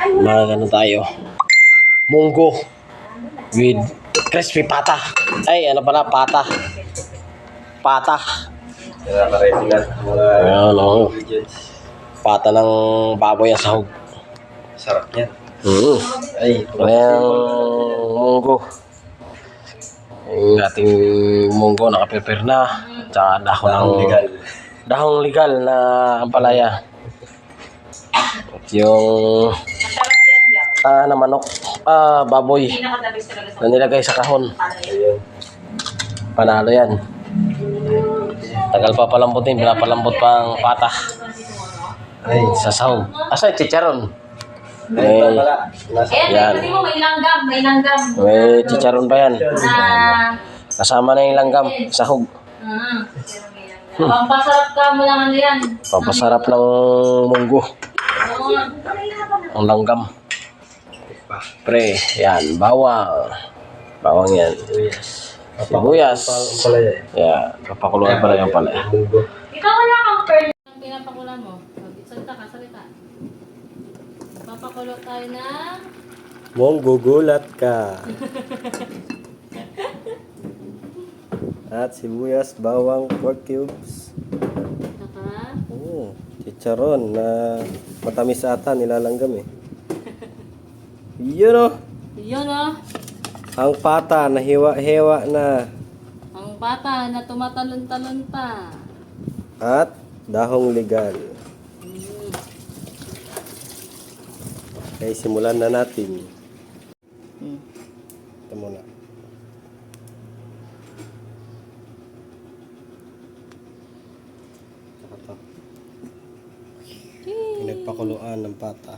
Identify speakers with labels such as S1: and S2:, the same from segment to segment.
S1: Mag-ano tayo? Munggo with crispy pata. Ay, ano pala? Pata. Pata.
S2: Nakaka-ready na mga
S1: Ayan, oo.
S2: ingredients.
S1: Pata ng baboy ang sahog.
S2: Sarap niyan.
S1: Ay, yung munggo. Yung ating munggo nakaprepare na. Tsaka dahong legal na ampalaya. At yung na manok, baboy na nilagay sa kahon. Panalo yan. Tagal pa palambutin, pinapalambot pa ang pata. Ay, sa sahog. Asa yung chicharon? May, yan.
S3: May langgam.
S1: May chicharon pa yan. Kasama na yung langgam, sahog.
S3: Pampasarap ka mo lang ano yan.
S1: Pampasarap ng munggo. Ang langgam. Pre, yan, bawang. Bawang yan. Sibuyas. Yeah, papakuluan pala yung pala.
S3: Ikaw wala kang pearl. Ang pinapakula mo. Salita ka, salita. Papakulo tayo ng...
S2: Munggo gulat ka. At sibuyas, bawang, pork cubes.
S3: Saka...
S2: Chicharon na matamis ata nilalanggam eh. Yun o.
S3: Yun o.
S2: Ang pata na hiwa-hiwa na.
S3: Ang bata na tumatalon-talon pa.
S2: At dahong legal. Okay, simulan na natin. Ito muna. Ito. Pinagpakuluan ng pata.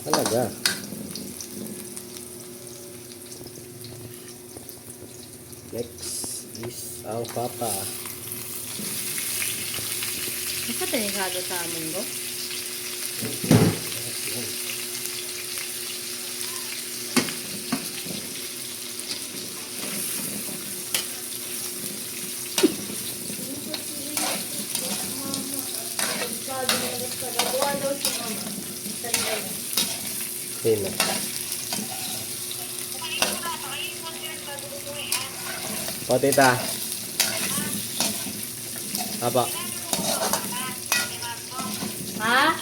S2: Talaga. Next is ang pata.
S3: Ano ito yung halo sa munggo?
S2: Sino? O, tita. Apa?
S3: Ha?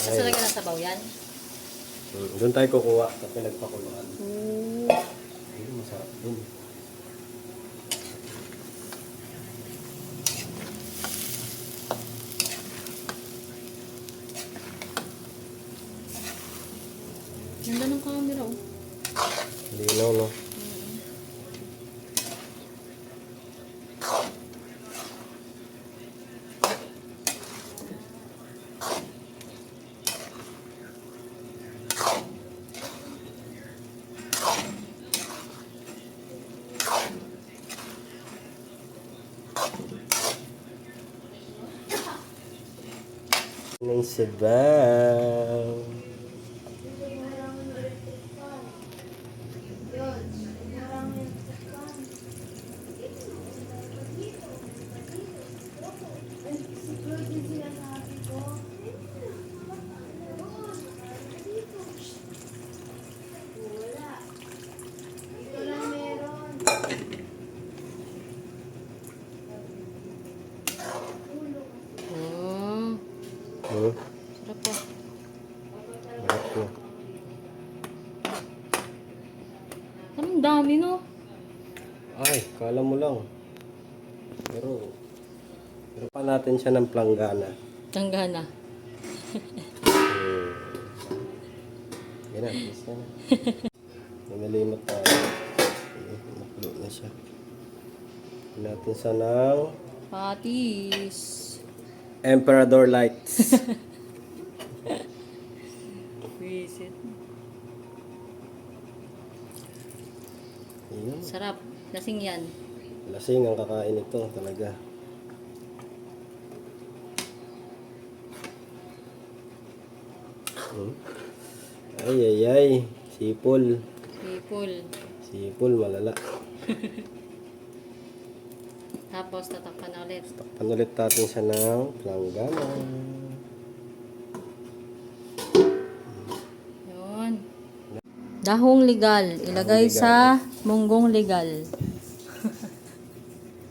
S3: Gusto lagyan ng sabaw yan?
S2: Doon tayo kukuha sa pinagpakuluan. Ayun, masarap din.
S3: Ganda ng camera oh.
S2: Hindi no. Ng sabaw.
S3: Sarap po.
S2: Sarap po.
S3: Ang dami, no?
S2: Ay, kala mo lang. Pero pa natin siya ng planggana.
S3: Tanggana.
S2: Yan na, please na. Nalimot tayo. Napulo na siya. Lagyan natin sa ng
S3: Patis.
S2: Emperador Lights.
S3: Visit.
S2: Ayun.
S3: Sarap. Lasing yan.
S2: Lasing ang kakain ito talaga. Ay, ay, ay. Sipol.
S3: Sipol.
S2: Sipol, malala.
S3: Tapos tatakpan na ulit.
S2: Takpan ulit natin siya ng planggana.
S3: Yun. Dahong legal. Ilagay
S2: Dahong legal.
S3: sa munggong legal.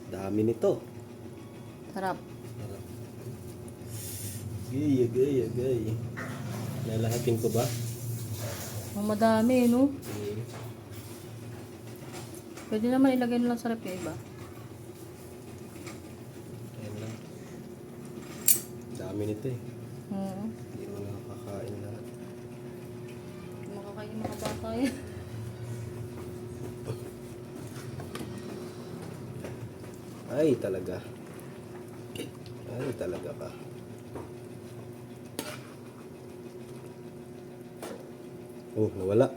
S2: Dami nito.
S3: Sarap.
S2: Agay, agay, agay. Lalahatin ko ba?
S3: Ang madami, no? Pwede naman ilagay na lang sa rep yung iba.
S2: Ayan lang. Dami nito eh.
S3: Oo.
S2: Hindi mo nakakain lahat.
S3: Makakain yung mga bata yan.
S2: Ay, talaga. Ay, talaga ka. Oh, nawala.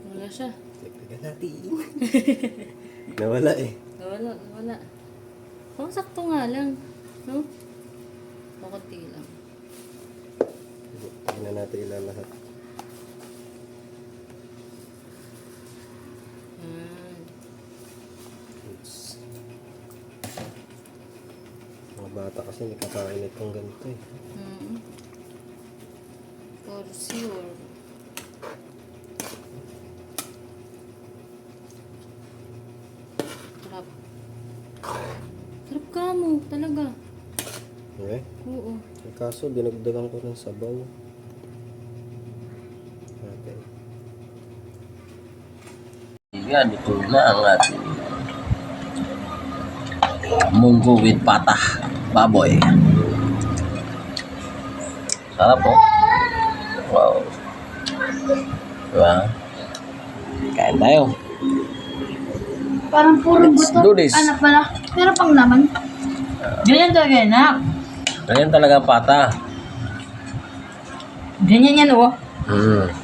S3: Wala siya.
S2: Dagdagan natin. Nawala eh.
S3: Wala. Oh, sakto nga lang. No? Pakunti lang.
S2: Hindi na natin ilalahat. Oops. Mga bata kasi hindi kakain itong ganito eh.
S3: For sure. Sarap. Sarap ka mo, talaga.
S2: Okay?
S3: Oo.
S2: Eh, kaso dinagdagan ko ng sabaw. Okay.
S1: Yan, ito na ang ating munggo with patah baboy. Sarap po. Wow. Diba? Kain tayo.
S4: Parang puro
S1: Let's
S4: buto.
S1: do this.
S4: Anak pala. Pero pang laman. Ganyan talaga yan, anak.
S1: Ganyan talaga ang pata.
S4: Ganyan yan, oh.
S1: Mm.